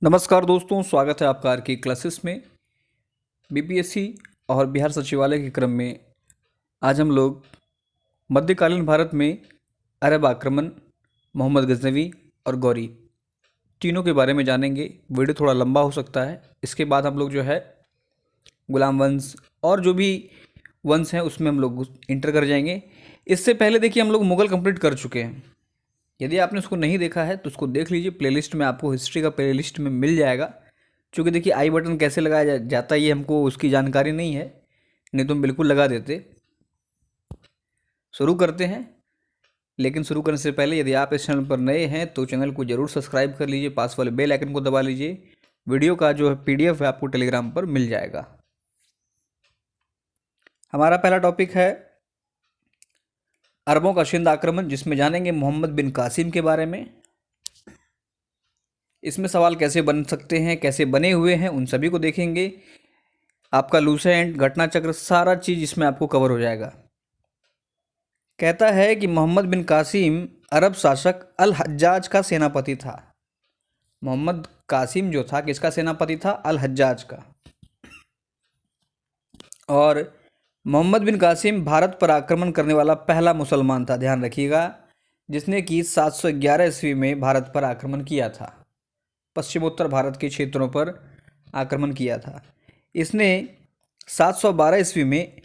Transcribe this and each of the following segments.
नमस्कार दोस्तों, स्वागत है आपका आर के क्लासेस में। बीपीएससी और बिहार सचिवालय के क्रम में आज हम लोग मध्यकालीन भारत में अरब आक्रमण, मोहम्मद गजनवी और गौरी तीनों के बारे में जानेंगे। वीडियो थोड़ा लंबा हो सकता है। इसके बाद हम लोग जो है गुलाम वंश और जो भी वंश हैं उसमें हम लोग इंटर कर जाएंगे। इससे पहले देखिए हम लोग मुगल कंप्लीट कर चुके हैं। यदि आपने उसको नहीं देखा है तो उसको देख लीजिए, प्लेलिस्ट में आपको हिस्ट्री का प्लेलिस्ट में मिल जाएगा। क्योंकि देखिए आई बटन कैसे लगाया जाता है ये हमको उसकी जानकारी नहीं है, नहीं तो हम बिल्कुल लगा देते। शुरू करते हैं, लेकिन शुरू करने से पहले यदि आप इस चैनल पर नए हैं तो चैनल को जरूर सब्सक्राइब कर लीजिए, पास वाले बेल आइकन को दबा लीजिए। वीडियो का जो है पीडीएफ है आपको टेलीग्राम पर मिल जाएगा। हमारा पहला टॉपिक है अरबों का सिंध आक्रमण, जिसमें जानेंगे मोहम्मद बिन कासिम के बारे में। इसमें सवाल कैसे बन सकते हैं, कैसे बने हुए हैं, उन सभी को देखेंगे। आपका लूसेंट, घटना चक्र, सारा चीज़ इसमें आपको कवर हो जाएगा। कहता है कि मोहम्मद बिन कासिम अरब शासक अल हज्जाज का सेनापति था। मोहम्मद कासिम जो था किसका सेनापति था? अल हज्जाज का। और मोहम्मद बिन कासिम भारत पर आक्रमण करने वाला पहला मुसलमान था, ध्यान रखिएगा, जिसने कि 711 ईस्वी में भारत पर आक्रमण किया था। पश्चिमोत्तर भारत के क्षेत्रों पर आक्रमण किया था। इसने 712 ईस्वी में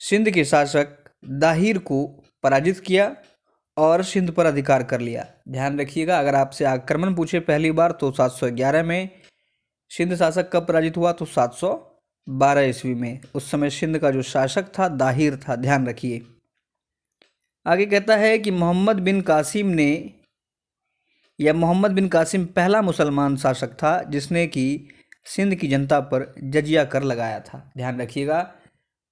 सिंध के शासक दाहिर को पराजित किया और सिंध पर अधिकार कर लिया। ध्यान रखिएगा, अगर आपसे आक्रमण पूछे पहली बार तो 711 में। सिंध शासक कब पराजित हुआ? तो 712 ईस्वी में। उस समय सिंध का जो शासक था दाहिर था, ध्यान रखिए। आगे कहता है कि मोहम्मद बिन कासिम पहला मुसलमान शासक था जिसने कि सिंध की जनता पर जजिया कर लगाया था। ध्यान रखिएगा,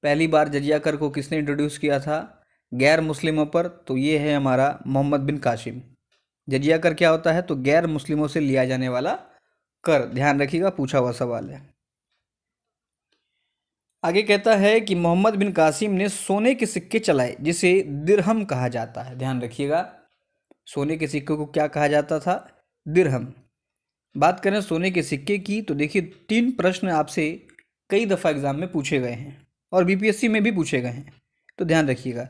पहली बार जजिया कर को किसने इंट्रोड्यूस किया था? गैर मुस्लिमों पर। तो ये है हमारा मोहम्मद बिन कासिम। जजिया कर क्या होता है? तो गैर मुस्लिमों से लिया जाने वाला कर। ध्यान रखिएगा, पूछा हुआ सवाल है। आगे कहता है कि मोहम्मद बिन कासिम ने सोने के सिक्के चलाए जिसे दिरहम कहा जाता है। ध्यान रखिएगा, सोने के सिक्के को क्या कहा जाता था? दिरहम। बात करें सोने के सिक्के की तो देखिए 3 प्रश्न आपसे कई दफ़ा एग्जाम में पूछे गए हैं और बीपीएससी में भी पूछे गए हैं, तो ध्यान रखिएगा।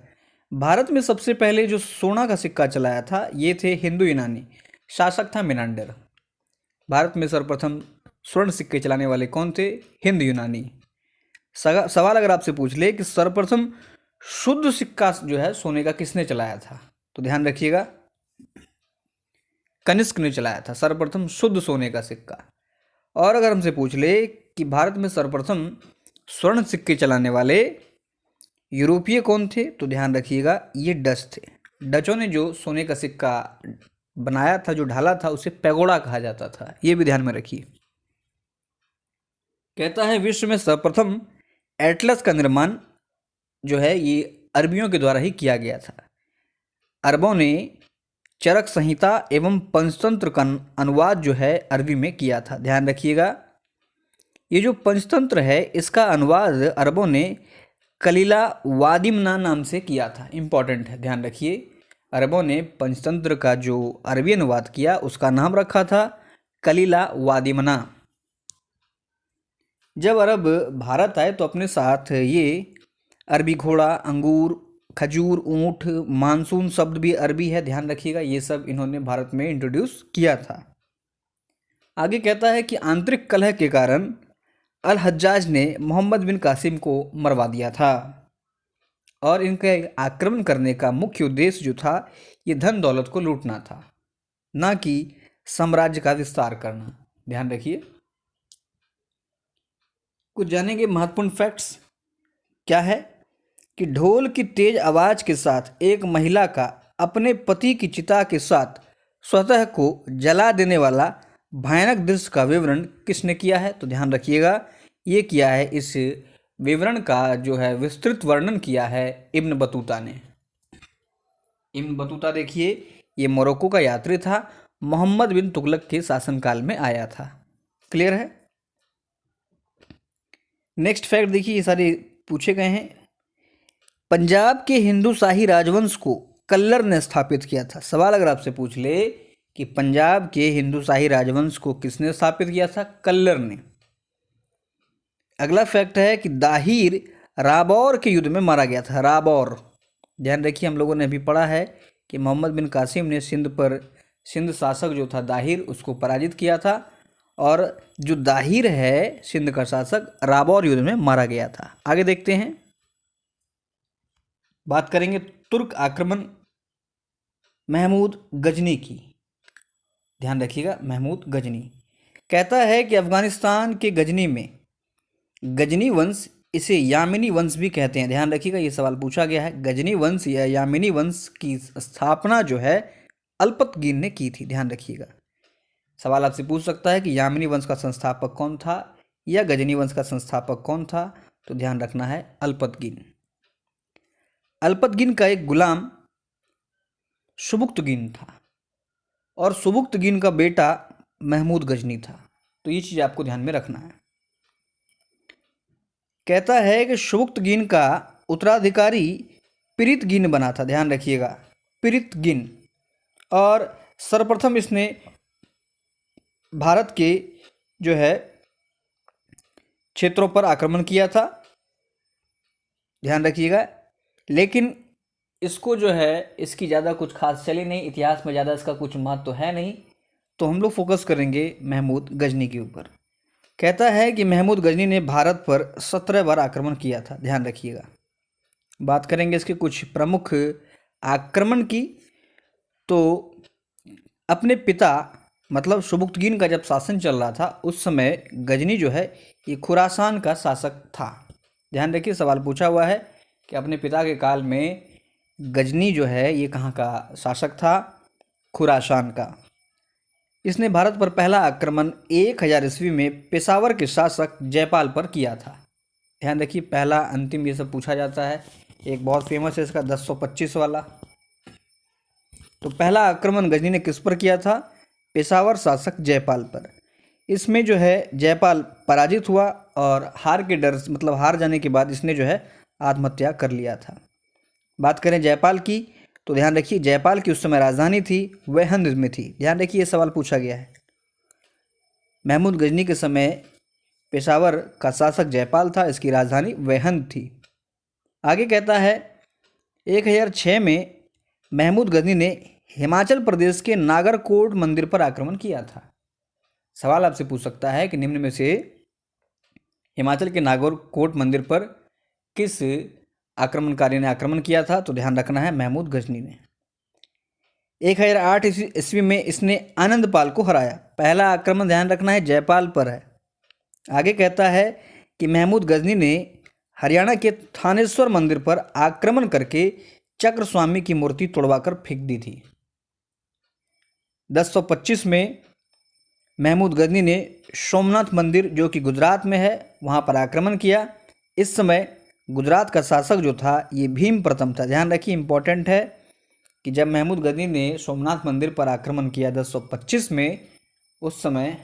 भारत में सबसे पहले जो सोना का सिक्का चलाया था ये थे हिंदू यूनानी, शासक था मेनांडर। भारत में सर्वप्रथम स्वर्ण सिक्के चलाने वाले कौन थे? हिंद यूनानी। सवाल अगर आपसे पूछ ले कि सर्वप्रथम शुद्ध सिक्का जो है सोने का किसने चलाया था, तो ध्यान रखिएगा कनिष्क ने चलाया था सर्वप्रथम शुद्ध सोने का सिक्का। और अगर हमसे पूछ ले कि भारत में सर्वप्रथम स्वर्ण सिक्के चलाने वाले यूरोपीय कौन थे, तो ध्यान रखिएगा ये डच थे। डचों ने जो सोने का सिक्का बनाया था, जो ढाला था, उसे पैगोडा कहा जाता था। ये भी ध्यान में रखिए। कहता है विश्व में सर्वप्रथम एटलस का निर्माण जो है ये अरबियों के द्वारा ही किया गया था। अरबों ने चरक संहिता एवं पंचतंत्र का अनुवाद जो है अरबी में किया था। ध्यान रखिएगा, ये जो पंचतंत्र है इसका अनुवाद अरबों ने कलीला वादिमना नाम से किया था। इंपॉर्टेंट है, ध्यान रखिए। अरबों ने पंचतंत्र का जो अरबी अनुवाद किया उसका नाम रखा था कलीला वादिमना। जब अरब भारत आए तो अपने साथ ये अरबी घोड़ा, अंगूर, खजूर, ऊंट, मानसून शब्द भी अरबी है, ध्यान रखिएगा, ये सब इन्होंने भारत में इंट्रोड्यूस किया था। आगे कहता है कि आंतरिक कलह के कारण अल हज्जाज ने मोहम्मद बिन कासिम को मरवा दिया था और इनके आक्रमण करने का मुख्य उद्देश्य जो था ये धन दौलत को लूटना था, ना कि साम्राज्य का विस्तार करना। ध्यान रखिए। कुछ जानेंगे महत्वपूर्ण फैक्ट्स। क्या है कि ढोल की तेज आवाज के साथ एक महिला का अपने पति की चिता के साथ स्वतः को जला देने वाला भयानक दृश्य का विवरण किसने किया है? तो ध्यान रखिएगा, ये किया है, इस विवरण का जो है विस्तृत वर्णन किया है इब्न बतूता ने। इब्न बतूता देखिए ये मोरक्को का यात्री था, मोहम्मद बिन तुगलक के शासनकाल में आया था। क्लियर है? नेक्स्ट फैक्ट देखिए, ये सारे पूछे गए हैं। पंजाब के हिंदू शाही राजवंश को कल्लर ने स्थापित किया था। सवाल अगर आपसे पूछ ले कि पंजाब के हिंदू शाही राजवंश को किसने स्थापित किया था? कल्लर ने। अगला फैक्ट है कि दाहिर राबौर के युद्ध में मारा गया था। राबौर, ध्यान रखिए, हम लोगों ने अभी पढ़ा है कि मोहम्मद बिन कासिम ने सिंध शासक जो था दाहिर, उसको पराजित किया था, और जो दाहिर है सिंध का शासक, राबौर युद्ध में मारा गया था। आगे देखते हैं, बात करेंगे तुर्क आक्रमण महमूद गजनी की। ध्यान रखिएगा, महमूद गजनी कहता है कि अफगानिस्तान के गजनी में गजनी वंश, इसे यामिनी वंश भी कहते हैं। ध्यान रखिएगा, ये सवाल पूछा गया है। गजनी वंश या यामिनी वंश की स्थापना जो है अल्पतगीन ने की थी। ध्यान रखिएगा, सवाल आपसे पूछ सकता है कि यामिनी वंश का संस्थापक कौन था या गजनी वंश का संस्थापक कौन था, तो ध्यान रखना है अल्पतगीन। अल्पतगीन का एक गुलाम सुबुक्तगीन था और सुबुक्तगीन का बेटा महमूद गजनी था। तो ये चीज़ आपको ध्यान में रखना है। कहता है कि सुबुक्तगीन का उत्तराधिकारी पिरितगीन बना था। ध्यान रखिएगा, पिरितगीन। और सर्वप्रथम इसने भारत के जो है क्षेत्रों पर आक्रमण किया था। ध्यान रखिएगा, लेकिन इसको जो है इसकी ज़्यादा कुछ खास चली नहीं, इतिहास में ज़्यादा इसका कुछ महत्व तो है नहीं, तो हम लोग फोकस करेंगे महमूद गजनी के ऊपर। कहता है कि महमूद गजनी ने भारत पर 17 बार आक्रमण किया था। ध्यान रखिएगा, बात करेंगे इसके कुछ प्रमुख आक्रमण की। तो अपने पिता मतलब सुबुक्तगीन का जब शासन चल रहा था, उस समय गजनी जो है ये खुरासान का शासक था। ध्यान रखिए, सवाल पूछा हुआ है कि अपने पिता के काल में गजनी जो है ये कहाँ का शासक था? खुरासान का। इसने भारत पर पहला आक्रमण 1000 ईस्वी में पेशावर के शासक जयपाल पर किया था। ध्यान रखिए, पहला अंतिम ये सब पूछा जाता है। एक बहुत फेमस है इसका 1025 वाला। तो पहला आक्रमण गजनी ने किस पर किया था? पेशावर शासक जयपाल पर। इसमें जो है जयपाल पराजित हुआ और हार के डर मतलब हार जाने के बाद इसने जो है आत्महत्या कर लिया था। बात करें जयपाल की, तो ध्यान रखिए जयपाल की उस समय राजधानी थी वेहंद में थी। ध्यान रखिए, ये सवाल पूछा गया है। महमूद गजनी के समय पेशावर का शासक जयपाल था, इसकी राजधानी वेहंद थी। आगे कहता है 1006 में महमूद गजनी ने हिमाचल प्रदेश के नागरकोट मंदिर पर आक्रमण किया था। सवाल आपसे पूछ सकता है कि निम्न में से हिमाचल के नागरकोट मंदिर पर किस आक्रमणकारी ने आक्रमण किया था? तो ध्यान रखना है महमूद गजनी ने। 1008 ईस्वी में इसने आनंदपाल को हराया। पहला आक्रमण ध्यान रखना है जयपाल पर है। आगे कहता है कि महमूद गजनी ने हरियाणा के थानेश्वर मंदिर पर आक्रमण करके चक्र स्वामी की मूर्ति तोड़वाकर फेंक दी थी। 1025 में महमूद गजनी ने सोमनाथ मंदिर जो कि गुजरात में है वहाँ पर आक्रमण किया। इस समय गुजरात का शासक जो था ये भीम प्रथम था। ध्यान रखिए, इंपॉर्टेंट है कि जब महमूद गजनी ने सोमनाथ मंदिर पर आक्रमण किया 1025 में, उस समय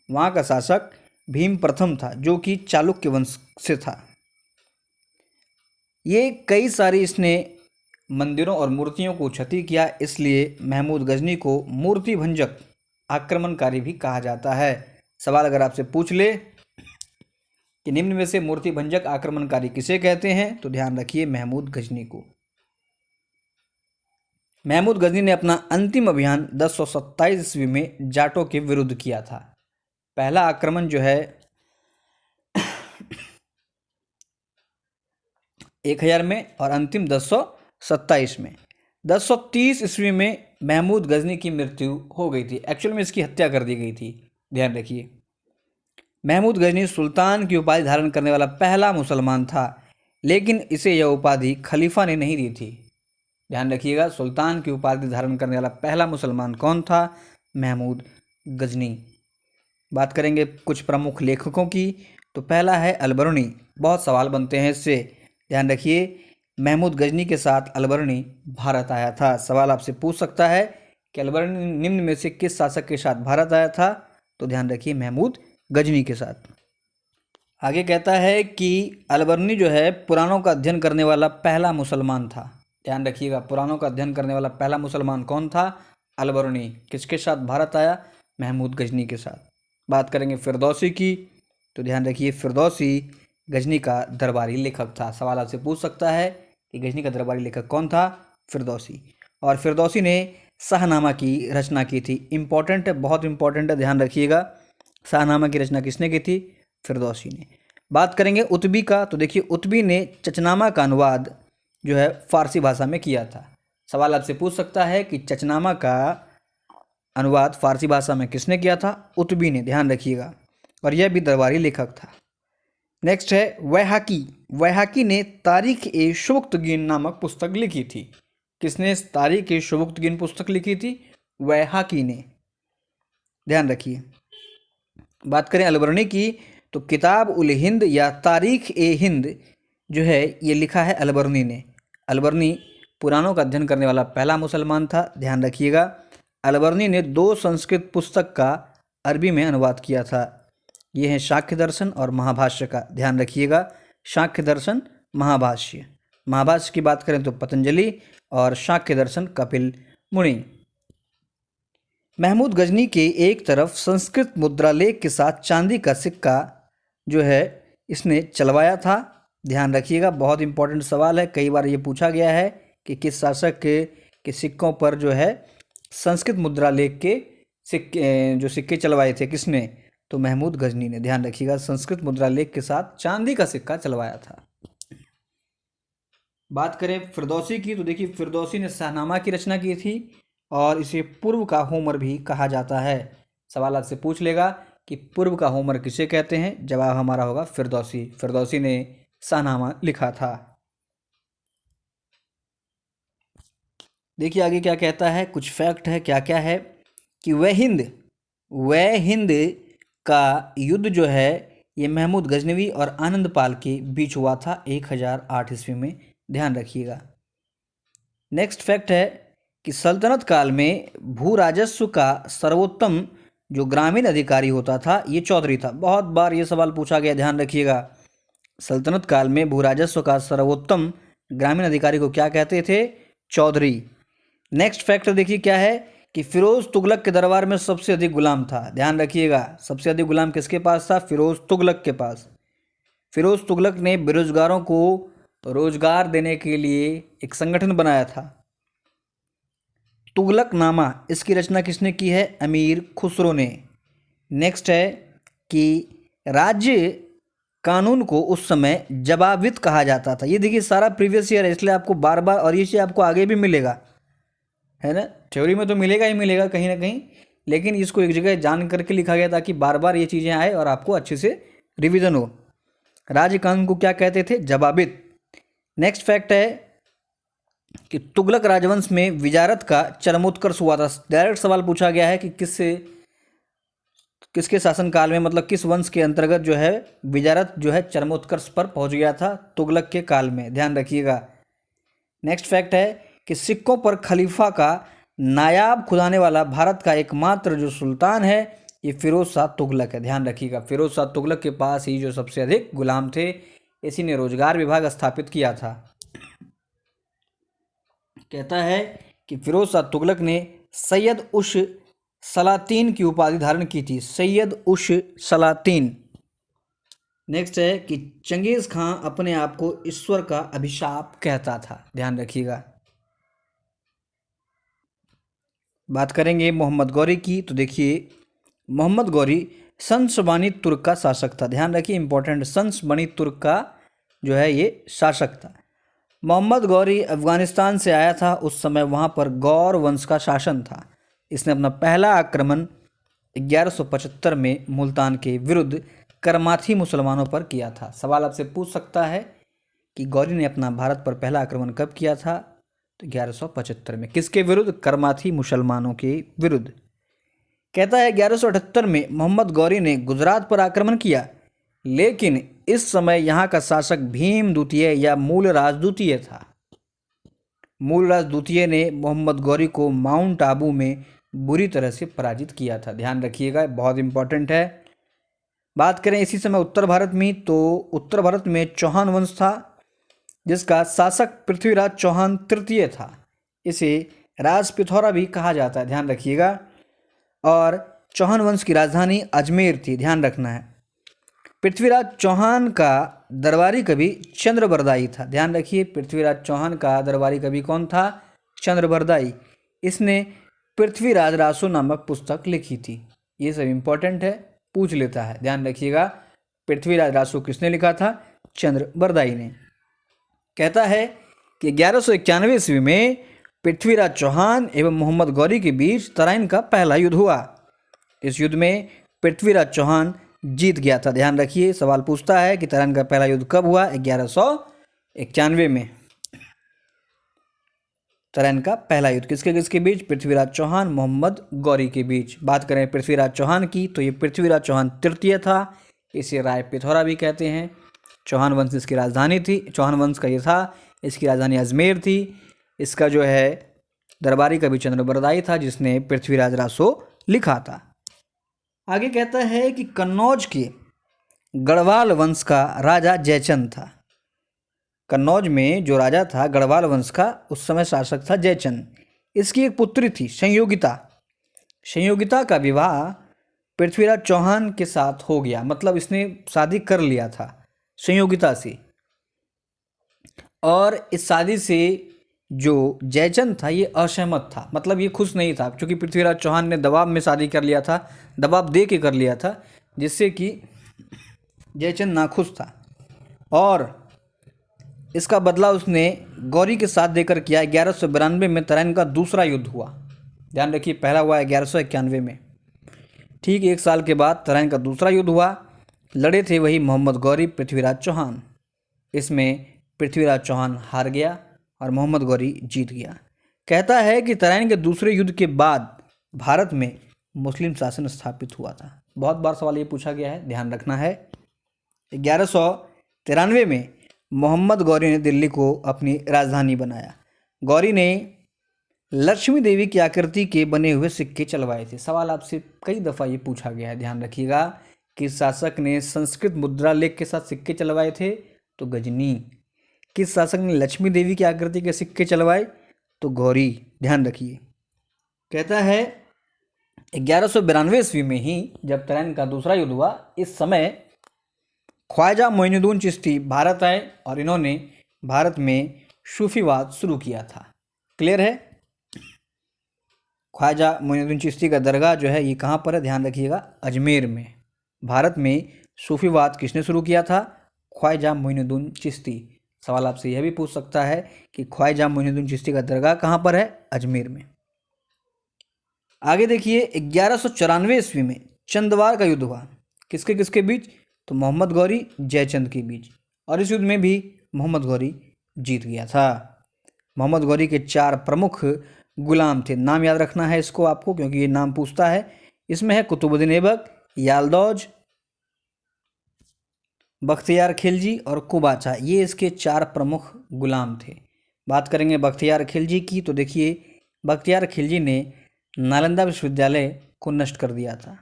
वहाँ का शासक भीम प्रथम था जो कि चालुक्य वंश से था। ये कई सारी इसने मंदिरों और मूर्तियों को क्षति किया, इसलिए महमूद गजनी को मूर्ति भंजक आक्रमणकारी भी कहा जाता है। सवाल अगर आपसे पूछ ले कि निम्न में से मूर्ति भंजक आक्रमणकारी किसे कहते हैं, तो ध्यान रखिए महमूद गजनी को। महमूद गजनी ने अपना अंतिम अभियान 1027 ईस्वी में जाटों के विरुद्ध किया था। पहला आक्रमण जो है 1000 में और अंतिम 1027 में। 1030 ईस्वी में महमूद गजनी की मृत्यु हो गई थी। एक्चुअल में इसकी हत्या कर दी गई थी। ध्यान रखिए, महमूद गजनी सुल्तान की उपाधि धारण करने वाला पहला मुसलमान था, लेकिन इसे यह उपाधि खलीफा ने नहीं दी थी। ध्यान रखिएगा, सुल्तान की उपाधि धारण करने वाला पहला मुसलमान कौन था? महमूद गजनी। बात करेंगे कुछ प्रमुख लेखकों की, तो पहला है अलबरूनी। बहुत सवाल बनते हैं इससे। ध्यान रखिए, महमूद गजनी के साथ अलबरूनी भारत आया था। सवाल आपसे पूछ सकता है कि अलबरूनी निम्न में से किस शासक के साथ भारत आया था? तो ध्यान रखिए महमूद गजनी के साथ। आगे कहता है कि अलबरूनी जो है पुराणों का अध्ययन करने वाला पहला मुसलमान था। ध्यान रखिएगा, पुराणों का अध्ययन करने वाला पहला मुसलमान कौन था? अलबरूनी किसके साथ भारत आया? महमूद गजनी के साथ। बात करेंगे फिरदौसी की, तो ध्यान रखिए फिरदौसी गजनी का दरबारी लेखक था। सवाल आपसे पूछ सकता है कि गजनी का दरबारी लेखक कौन था? फिरदौसी। और फिरदौसी ने शाहनामा की रचना की थी। इम्पॉर्टेंट है, बहुत इंपॉर्टेंट है, ध्यान रखिएगा। शाहनामा की रचना किसने की थी? फिरदौसी ने। बात करेंगे उतबी का, तो देखिए उतबी ने चचनामा का अनुवाद जो है फारसी भाषा में किया था। सवाल आपसे पूछ सकता है कि चचनामा का अनुवाद फारसी भाषा में किसने किया था? उतबी ने, ध्यान रखिएगा। और यह भी दरबारी लेखक था। नेक्स्ट है वैहाकी। वैहाकी ने तारीख ए शुभुक्तगीन नामक पुस्तक लिखी थी। किसने तारीख ए शुभुक्तगीन पुस्तक लिखी थी? वैहाकी ने, ध्यान रखिए। बात करें अलबरूनी की, तो किताब उल हिंद या तारीख ए हिंद जो है ये लिखा है अलबरूनी ने। अलबरूनी पुराणों का अध्ययन करने वाला पहला मुसलमान था, ध्यान रखिएगा। अलबरूनी ने 2 संस्कृत पुस्तक का अरबी में अनुवाद किया था। ये है शाक्य दर्शन और महाभाष्य का, ध्यान रखिएगा। शाक्य दर्शन, महाभाष्य। महाभाष्य की बात करें तो पतंजलि और शाक्य दर्शन कपिल मुनि। महमूद गजनी के एक तरफ संस्कृत मुद्रालेख के साथ चांदी का सिक्का जो है इसने चलवाया था, ध्यान रखिएगा। बहुत इंपॉर्टेंट सवाल है, कई बार ये पूछा गया है कि किस शासक के सिक्कों पर जो है संस्कृत मुद्रालेख के सिक्के चलवाए थे, किसने? तो महमूद गजनी ने, ध्यान रखिएगा। संस्कृत मुद्रालेख के साथ चांदी का सिक्का चलवाया था। बात करें फिरदौसी की, तो देखिए फिरदौसी ने शाहनामा की रचना की थी और इसे पूर्व का होमर भी कहा जाता है। सवाल आपसे पूछ लेगा कि पूर्व का होमर किसे कहते हैं? जवाब हमारा होगा फिरदौसी। फिरदौसी ने शाहनामा लिखा था। देखिए आगे क्या कहता है, कुछ फैक्ट है। क्या क्या है कि वह हिंद का युद्ध जो है ये महमूद गजनवी और आनंदपाल के बीच हुआ था 1008 ईस्वी में, ध्यान रखिएगा। नेक्स्ट फैक्ट है कि सल्तनत काल में भू राजस्व का सर्वोत्तम जो ग्रामीण अधिकारी होता था ये चौधरी था। बहुत बार ये सवाल पूछा गया, ध्यान रखिएगा। सल्तनत काल में भू राजस्व का सर्वोत्तम ग्रामीण अधिकारी को क्या कहते थे? चौधरी। नेक्स्ट फैक्ट देखिए क्या है कि फिरोज तुगलक के दरबार में सबसे अधिक गुलाम था, ध्यान रखिएगा। सबसे अधिक गुलाम किसके पास था? फिरोज तुगलक के पास। फिरोज तुगलक ने बेरोजगारों को रोजगार देने के लिए एक संगठन बनाया था, तुगलकनामा। इसकी रचना किसने की है? अमीर खुसरो ने। नेक्स्ट है कि राज्य कानून को उस समय जवाबित कहा जाता था। ये देखिए सारा प्रीवियस ईयर है, इसलिए आपको बार बार, और ये चीज़ आपको आगे भी मिलेगा, है ना। थ्योरी में तो मिलेगा ही मिलेगा कहीं ना कहीं, लेकिन इसको एक जगह जान करके लिखा गया ताकि बार बार ये चीज़ें आए और आपको अच्छे से रिवीजन हो। राज्य कानून को क्या कहते थे? जवाबित। नेक्स्ट फैक्ट है कि तुगलक राजवंश में विजारत का चरमोत्कर्ष हुआ था। डायरेक्ट सवाल पूछा गया है कि किसके शासनकाल में, मतलब किस वंश के अंतर्गत जो है विजारत जो है चरमोत्कर्ष पर पहुंच गया था? तुगलक के काल में, ध्यान रखिएगा। नेक्स्ट फैक्ट है कि सिक्कों पर खलीफा का नायाब खुदाने वाला भारत का एकमात्र जो सुल्तान है ये फिरोज शाह तुगलक है, ध्यान रखिएगा। फिरोज शाह तुगलक के पास ही जो सबसे अधिक गुलाम थे, इसी ने रोजगार विभाग स्थापित किया था। कहता है कि फिरोज शाह तुगलक ने सैयद उश सलातीन की उपाधि धारण की थी, सैयद उश सलातीन। नेक्स्ट है कि चंगेज खां अपने आप को ईश्वर का अभिशाप कहता था, ध्यान रखिएगा। बात करेंगे मोहम्मद गौरी की, तो देखिए मोहम्मद गौरी संसबानी तुर्क का शासक था, ध्यान रखिए इंपॉर्टेंट। संसबानी तुर्क का जो है ये शासक था। मोहम्मद गौरी अफगानिस्तान से आया था, उस समय वहाँ पर गौर वंश का शासन था। इसने अपना पहला आक्रमण 1175 में मुल्तान के विरुद्ध करमाथी मुसलमानों पर किया था। सवाल आपसे पूछ सकता है कि गौरी ने अपना भारत पर पहला आक्रमण कब किया था? तो 1175 में। किसके विरुद्ध? करमाथी मुसलमानों के विरुद्ध। कहता है 1178 में मोहम्मद गौरी ने गुजरात पर आक्रमण किया, लेकिन इस समय यहाँ का शासक भीम द्वितीय या मूलराज द्वितीय था। मूलराज द्वितीय ने मोहम्मद गौरी को माउंट आबू में बुरी तरह से पराजित किया था, ध्यान रखिएगा, बहुत इंपॉर्टेंट है। बात करें इसी समय उत्तर भारत में, तो उत्तर भारत में चौहान वंश था जिसका शासक पृथ्वीराज चौहान तृतीय था। इसे राज पिथौरा भी कहा जाता है, ध्यान रखिएगा। और चौहान वंश की राजधानी अजमेर थी, ध्यान रखना है। पृथ्वीराज चौहान का दरबारी कवि चंद्रबरदाई था, ध्यान रखिए। पृथ्वीराज चौहान का दरबारी कवि कौन था? चंद्रबरदाई। इसने पृथ्वीराज रासो नामक पुस्तक लिखी थी। ये सब इंपॉर्टेंट है, पूछ लेता है, ध्यान रखिएगा। पृथ्वीराज रासो किसने लिखा था? चंद्रबरदाई ने। कहता है कि 1191 ईस्वी में पृथ्वीराज चौहान एवं मोहम्मद गौरी के बीच तराइन का पहला युद्ध हुआ। इस युद्ध में पृथ्वीराज चौहान जीत गया था, ध्यान रखिए। सवाल पूछता है कि तराइन का पहला युद्ध कब हुआ? 1191 में। तराइन का पहला युद्ध किसके किसके बीच? पृथ्वीराज चौहान मोहम्मद गौरी के बीच। बात करें पृथ्वीराज चौहान की, तो ये पृथ्वीराज चौहान तृतीय था, इसे राय पिथौरा भी कहते हैं। चौहान वंश इसकी राजधानी थी, चौहान वंश का ये था, इसकी राजधानी अजमेर थी। इसका जो है दरबारी कवि चंद्रबरदाई था, जिसने पृथ्वीराज रासो लिखा था। आगे कहता है कि कन्नौज के गढ़वाल वंश का राजा जयचंद था। कन्नौज में जो राजा था गढ़वाल वंश का, उस समय शासक था जयचंद। इसकी एक पुत्री थी संयोगिता। संयोगिता का विवाह पृथ्वीराज चौहान के साथ हो गया, मतलब इसने शादी कर लिया था संयोगिता से। और इस शादी से जो जयचंद था ये असहमत था, मतलब ये खुश नहीं था, क्योंकि पृथ्वीराज चौहान ने दबाव में शादी कर लिया था, दबाव दे के कर लिया था, जिससे कि जयचंद नाखुश था। और इसका बदला उसने गौरी के साथ देकर किया। 1192 में तराइन का दूसरा युद्ध हुआ, ध्यान रखिए। पहला हुआ 1191 में, ठीक 1 साल के बाद तराइन का दूसरा युद्ध हुआ। लड़े थे वही मोहम्मद गौरी पृथ्वीराज चौहान। इसमें पृथ्वीराज चौहान हार गया और मोहम्मद गौरी जीत गया। कहता है कि तराइन के दूसरे युद्ध के बाद भारत में मुस्लिम शासन स्थापित हुआ था। बहुत बार सवाल ये पूछा गया है, ध्यान रखना है। 1193 में मोहम्मद गौरी ने दिल्ली को अपनी राजधानी बनाया। गौरी ने लक्ष्मी देवी की आकृति के बने हुए सिक्के चलवाए थे। सवाल आपसे कई दफ़ा ये पूछा गया है, ध्यान रखिएगा। किस शासक ने संस्कृत मुद्रा लेख के साथ सिक्के चलवाए थे? तो गजनी। किस शासक ने लक्ष्मी देवी की आकृति के सिक्के चलवाए? तो गौरी, ध्यान रखिए। कहता है 1192 ईस्वी में ही जब तराइन का दूसरा युद्ध हुआ, इस समय ख्वाजा मोइनुद्दीन चिश्ती भारत आए और इन्होंने भारत में सूफीवाद शुरू किया था। क्लियर है? ख्वाजा मोइनुद्दीन चिश्ती का दरगाह जो है ये कहाँ पर है? ध्यान रखिएगा, अजमेर में। भारत में सूफीवाद किसने शुरू किया था? ख्वाजा मोइनुद्दीन चिश्ती। सवाल आपसे यह भी पूछ सकता है कि ख्वाजा मोइनुद्दीन चिश्ती का दरगाह कहाँ पर है? अजमेर में। आगे देखिए 1194 ईस्वी में चंदवार का युद्ध हुआ। किसके किसके बीच? तो मोहम्मद गौरी जयचंद के बीच। और इस युद्ध में भी मोहम्मद गौरी जीत गया था। मोहम्मद गौरी के 4 प्रमुख गुलाम थे, नाम याद रखना है इसको आपको, क्योंकि ये नाम पूछता है। इसमें है कुतुबुद्दीन ऐबक, यालदौज, बख्तियार खिलजी और कुबाचा। ये इसके 4 प्रमुख गुलाम थे। बात करेंगे बख्तियार खिलजी की, तो देखिए बख्तियार खिलजी ने नालंदा विश्वविद्यालय को नष्ट कर दिया था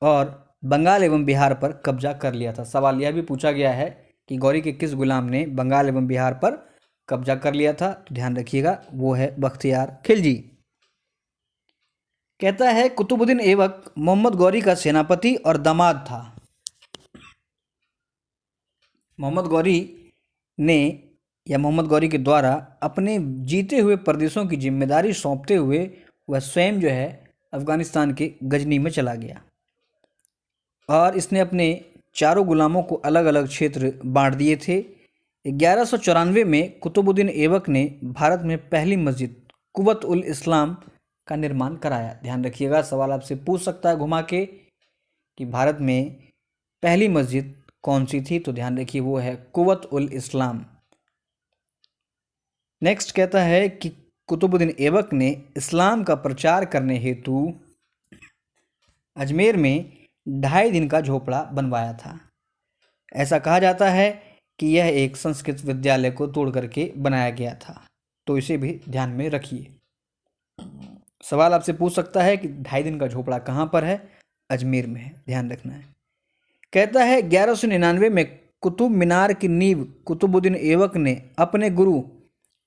और बंगाल एवं बिहार पर कब्जा कर लिया था। सवाल यह भी पूछा गया है कि गौरी के किस गुलाम ने बंगाल एवं बिहार पर कब्जा कर लिया था? तो ध्यान रखिएगा, वो है बख्तियार खिलजी। कहता है कुतुबुद्दीन ऐबक मोहम्मद गौरी का सेनापति और दामाद था। मोहम्मद गौरी ने या मोहम्मद गौरी के द्वारा अपने जीते हुए प्रदेशों की जिम्मेदारी सौंपते हुए वह स्वयं जो है अफगानिस्तान के गजनी में चला गया और इसने अपने 4 गुलामों को अलग अलग क्षेत्र बांट दिए थे। 1194 में कुतुबुद्दीन ऐबक ने भारत में पहली मस्जिद कुव्वत उल इस्लाम का निर्माण कराया। ध्यान रखिएगा, सवाल आपसे पूछ सकता है घुमा के कि भारत में पहली मस्जिद कौन सी थी? तो ध्यान रखिए, वो है कुव्वत उल इस्लाम। नेक्स्ट कहता है कि कुतुबुद्दीन ऐबक ने इस्लाम का प्रचार करने हेतु अजमेर में 2.5 दिन का झोपड़ा बनवाया था। ऐसा कहा जाता है कि यह एक संस्कृत विद्यालय को तोड़ करके बनाया गया था, तो इसे भी ध्यान में रखिए। सवाल आपसे पूछ सकता है कि 2.5 दिन का झोपड़ा कहाँ पर है? अजमेर में है, ध्यान रखना है। कहता है 1199 में कुतुब मीनार की नींव कुतुबुद्दीन ऐबक ने अपने गुरु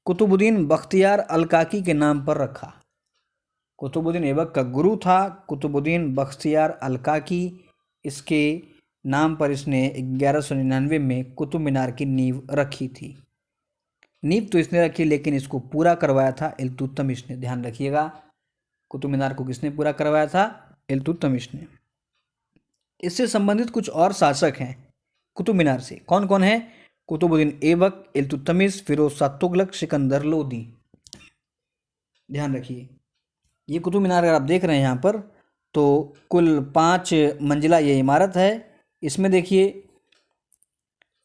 कुतुबुद्दीन बख्तियार अलकाकी के नाम पर रखा। कुतुबुद्दीन ऐबक का गुरु था कुतुबुद्दीन बख्तियार अलकाकी। इसके नाम पर इसने 1199 में कुतुब मीनार की नींव रखी थी। नींव तो इसने रखी लेकिन इसको पूरा करवाया था इल्तुतमिश ने। ध्यान रखिएगा, कुतुब मीनार को किसने पूरा करवाया था? इल्तुतमिश ने। इससे संबंधित कुछ और शासक हैं कुतुब मीनार से। कौन कौन है? कुतुबुद्दीन ऐबक, इल्तुतमिश, फिरोज शाह तुगलक, सिकंदर लोदी। ध्यान रखिए, ये कुतुब मीनार अगर आप देख रहे हैं यहाँ पर, तो कुल 5 मंजिला ये इमारत है। इसमें देखिए,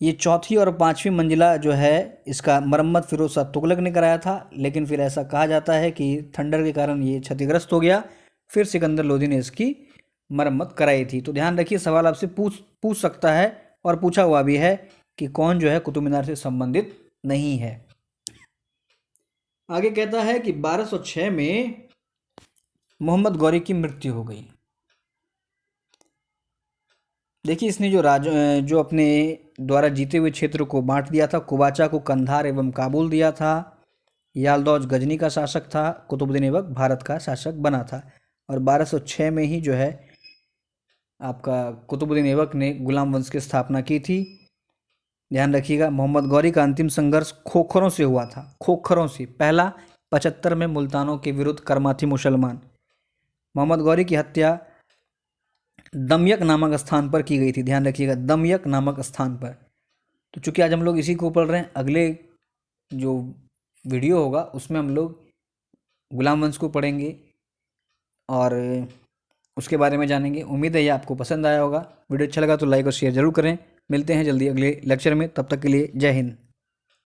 ये चौथी और 5वीं मंजिला जो है इसका मरम्मत फिरोज शाह तुगलक ने कराया था, लेकिन फिर ऐसा कहा जाता है कि थंडर के कारण ये क्षतिग्रस्त हो गया, फिर सिकंदर लोदी ने इसकी मरम्मत कराई थी। तो ध्यान रखिए, सवाल आपसे पूछ सकता है और पूछा हुआ भी है कि कौन जो है कुतुब मीनार से संबंधित नहीं है। आगे कहता है कि 1206 में मोहम्मद गौरी की मृत्यु हो गई। देखिए, इसने जो अपने द्वारा जीते हुए क्षेत्र को बांट दिया था। कुबाचा को कंधार एवं काबुल दिया था। यालदौज गजनी का शासक था। कुतुबुद्दीन ऐबक भारत का शासक बना था। और 1206 में ही जो है आपका कुतुबुद्दीन ऐबक ने गुलाम वंश की स्थापना की थी। ध्यान रखिएगा, मोहम्मद गौरी का अंतिम संघर्ष खोखरों से हुआ था। खोखरों से पहला 75 में मुल्तानों के विरुद्ध करमाथी मुसलमान। मोहम्मद गौरी की हत्या दमयक नामक स्थान पर की गई थी। ध्यान रखिएगा, दमयक नामक स्थान पर। तो चूंकि आज हम लोग इसी को पढ़ रहे हैं, अगले जो वीडियो होगा उसमें हम लोग गुलाम वंश को पढ़ेंगे और उसके बारे में जानेंगे। उम्मीद है ये आपको पसंद आया होगा। वीडियो अच्छा लगा तो लाइक और शेयर जरूर करें। मिलते हैं जल्दी अगले लेक्चर में, तब तक के लिए जय हिंद।